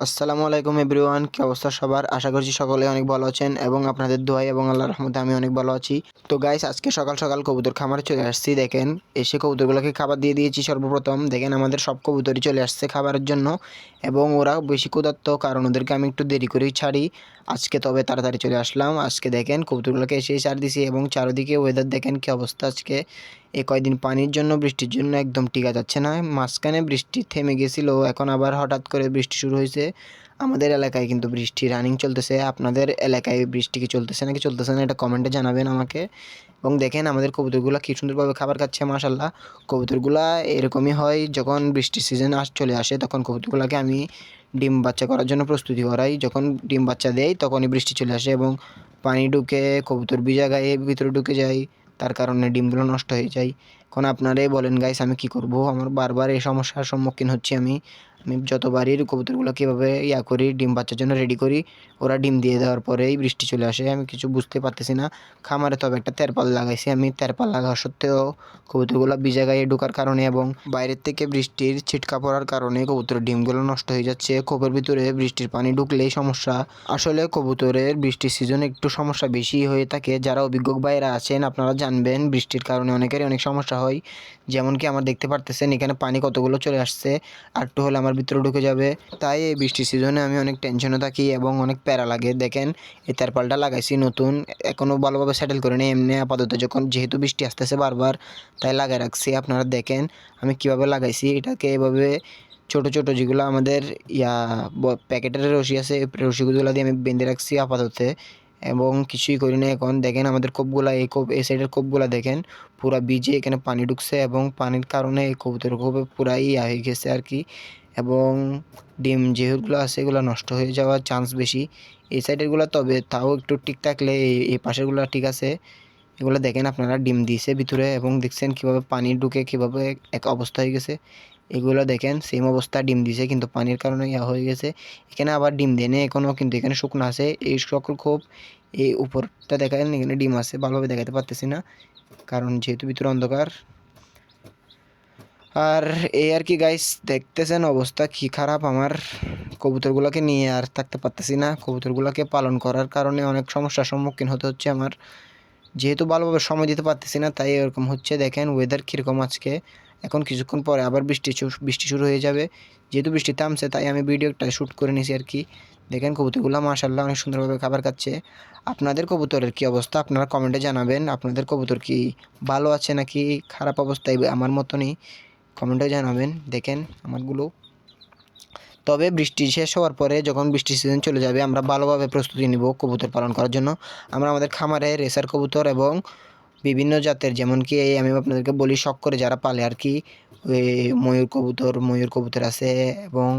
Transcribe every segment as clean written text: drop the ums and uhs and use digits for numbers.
আসসালামু আলাইকুম এভরিওয়ান, কি অবস্থা সবার? আশা করছি সকলে অনেক ভালো আছেন এবং আপনাদের দোয়ায় এবং আল্লাহর রহমতে আমি অনেক ভালো আছি। তো গাইস, আজকে সকাল সকাল কবুতর খামারে চলে আসছি। দেখেন, এসে কবুতরগুলোকে খাবার দিয়ে দিয়েছি। সর্বপ্রথম দেখেন আমাদের সব কবুতরই চলে আসছে খাবারের জন্য এবং ওরা বেশি ক্ষুধার্ত, কারণ ওদেরকে আমি একটু দেরি করেই ছাড়ি। আজকে তবে তাড়াতাড়ি চলে আসলাম। আজকে দেখেন কবুতরগুলোকে এসেই ছাড় দিছি এবং চারিদিকে ওয়েদার দেখেন কি অবস্থা। আজকে এই কয়দিন পানির জন্য, বৃষ্টির জন্য একদম টিকা যাচ্ছে না। মাঝখানে বৃষ্টি থেমে গেছিলো, এখন আবার হঠাৎ করে বৃষ্টি শুরু হয়েছে। আমাদের এলাকায় কিন্তু বৃষ্টি রানিং চলতেছে। আপনাদের এলাকায় বৃষ্টি কি চলতেছে নাকি চলতেছে না, এটা কমেন্টে জানাবেন আমাকে। এবং দেখেন আমাদের কবুতরগুলো কী সুন্দরভাবে খাবার খাচ্ছে, মাশাল্লাহ। কবুতরগুলা এরকমই হয়, যখন বৃষ্টির সিজন চলে আসে তখন কবুতরগুলোকে আমি ডিম বাচ্চা করার জন্য প্রস্তুতি করাই। যখন ডিম বাচ্চা দেয় তখনই বৃষ্টি চলে আসে এবং পানি ঢুকে কবুতর ভিজা গায়ে ভিতরে ঢুকে যায়, তার কারণে ডিমগুলো নষ্ট হয়ে যায়। এখন আপনারাই বলেন গাইস, আমি কি করব? আমার বারবার এই সমস্যার সম্মুখীন হচ্ছি আমি। যতবারই কবুতরগুলো কীভাবে করি, ডিম বাচ্চার জন্য রেডি করি, ওরা ডিম দিয়ে দেওয়ার পরেই বৃষ্টি চলে আসে। আমি কিছু বুঝতে পারতেছি না। খামারে তবে একটা তেরপাল লাগাইছি আমি, তেরপাল লাগা সত্ত্বেও কবুতরগুলো ভিজা গায়ে ঢোকার কারণে এবং বাইরের থেকে বৃষ্টির ছিটকা পড়ার কারণে কবুতরের ডিমগুলো নষ্ট হয়ে যাচ্ছে। খোপের ভিতরে বৃষ্টির পানি ঢুকলেই সমস্যা। আসলে কবুতরের বৃষ্টির সিজনে একটু সমস্যা বেশি হয়ে থাকে। যারা অভিজ্ঞ ভাইরা আছেন আপনারা জানবেন, বৃষ্টির কারণে অনেকেরই অনেক সমস্যা হয়। যেমন কি আমার দেখতে পারতেছেন এখানে পানি কতগুলো চলে আসছে, আর একটু হলে আমার ভিতরে ঢুকে যাবে। তাই এই বৃষ্টির সিজনে আমি অনেক টেনশনে থাকি এবং অনেক প্যারা লাগে। দেখেন, এই তেরপালটা লাগাইছি নতুন, এখনও ভালোভাবে সেটেল করে নিই। এমনি আপাতত যখন যেহেতু বৃষ্টি আসতেছে বারবার, তাই লাগাই রাখছি। আপনারা দেখেন আমি কিভাবে লাগাইছি এটাকে। এভাবে ছোট ছোট যেগুলো আমাদের প্যাকেটের রশি আছে, রশিগুলো দিয়ে আমি বেঁধে রাখছি আপাতত এবং কিছুই করি না। এখন দেখেন আমাদের কোপগুলা, এই সাইডের কোপগুলা দেখেন পুরা ভিজে, এখানে পানি ঢুকছে এবং পানির কারণে এই কবুতরের কোপে পুরাই হয়ে গেছে আর কি। এবং ডিম যেগুলো আছে এগুলো নষ্ট হয়ে যাওয়ার চান্স বেশি এই সাইডেরগুলো। তবে তাও একটু ঠিক থাকলে এই পাশেরগুলো ঠিক আছে। এগুলো দেখেন আপনারা ডিম দিয়েছে ভিতরে এবং দেখছেন কীভাবে পানি ঢুকে কীভাবে এক অবস্থা হয়ে গেছে। এগুলো দেখেন সেম অবস্থা, ডিম দিছে কিন্তু পানির কারণে হয়ে গেছে। এখানে আবার ডিম দেয় না এখনও, কিন্তু এখানে শুকনো আছে। এই সকল খুব এই উপরটা দেখেন, এখানে ডিম আছে, ভালোভাবে দেখাতে পারতেছি না কারণ যেহেতু ভিতরে অন্ধকার। আর এই আর কি গাইস, দেখতেছেন অবস্থা কি খারাপ আমার। কবুতরগুলোকে নিয়ে আর থাকতে পারতেছি না। কবুতরগুলোকে পালন করার কারণে অনেক সমস্যার সম্মুখীন হতে হচ্ছে আমার, যেহেতু ভালোভাবে সময় দিতে পারতেছি না, তাই এরকম হচ্ছে। দেখেন ওয়েদার কীরকম আজকে। এখন কিছুক্ষণ পরে আবার বৃষ্টি শুরু হয়ে যাবে। যেহেতু বৃষ্টি থামছে তাই আমি ভিডিওটা শ্যুট করে নিয়েছি আর কি। দেখেন কবুতরগুলো মাশাআল্লাহ অনেক সুন্দরভাবে খাবার খাচ্ছে। আপনাদের কবুতরের কী অবস্থা আপনারা কমেন্টে জানাবেন। আপনাদের কবুতর কি ভালো আছে নাকি খারাপ অবস্থায় আমার মতনই, কমেন্টে জানাবেন। দেখেন আমারগুলো। তবে বৃষ্টি শেষ হওয়ার পরে যখন বৃষ্টির সিজন চলে যাবে আমরা ভালোভাবে প্রস্তুতি নিব কবুতর পালন করার জন্য। আমরা আমাদের খামারে রেসার কবুতর এবং বিভিন্ন জাতের, যেমন কি এই আমি আপনাদেরকে বলি শখ করে যারা পালে আর কি, ময়ূর কবুতর আছে এবং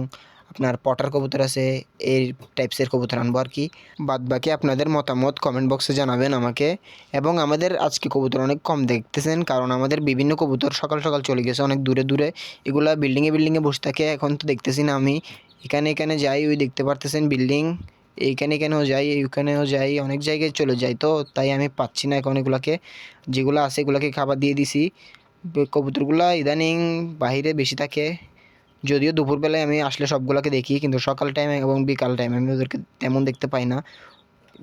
আপনার পটার কবুতর আছে, এই টাইপসের কবুতর আনবো আর কি। বাদ বাকি আপনাদের মতামত কমেন্ট বক্সে জানাবেন আমাকে। এবং আমাদের আজকে কবুতর অনেক কম দেখতেছেন, কারণ আমাদের বিভিন্ন কবুতর সকাল সকাল চলে গেছে অনেক দূরে দূরে। এগুলা বিল্ডিংয়ে বসে থাকে, এখন তো দেখতেছি না আমি। এখানে যাই, ওই দেখতে পারতেছেন বিল্ডিং, এখানেও যাই, এইখানেও যাই, অনেক জায়গায় চলে যাই। তো তাই আমি পাচ্ছি না এখন এগুলাকে। যেগুলো আছে এগুলাকে খাবার দিয়ে দিছি। কবুতরগুলা ইদানিং বাহিরে বেশি থাকে, যদিও দুপুরবেলায় আমি আসলে সবগুলোকে দেখি, কিন্তু সকাল টাইমে এবং বিকাল টাইমে আমি ওদেরকে তেমন দেখতে পাই না।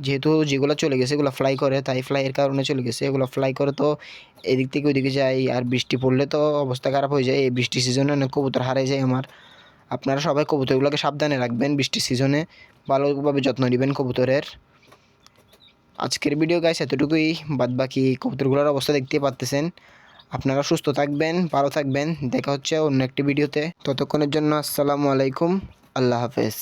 যেহেতু যেগুলো চলে গেছে এগুলো ফ্লাই করে, তাই ফ্লাইয়ের কারণে চলে গেছে। এগুলো ফ্লাই করে তো এদিক থেকে ওইদিকে যায়, আর বৃষ্টি পড়লে তো অবস্থা খারাপ হয়ে যায়। এই বৃষ্টির সিজনে অনেক কবুতর হারিয়ে যায় আমার। আপনারা সবাই কবুতরগুলোকে সাবধানে রাখবেন, বৃষ্টির সিজনে ভালোভাবে যত্ন নেবেন কবুতরের। আজকের ভিডিও গাইস এতটুকুই। বাদ বাকি কবুতরগুলোর অবস্থা দেখতে পারতেছেন। আপনারা সুস্থ থাকবেন, ভালো থাকবেন। দেখা হচ্ছে অন্য একটি ভিডিওতে। ততক্ষণের জন্য আসসালামু আলাইকুম, আল্লাহ হাফেজ।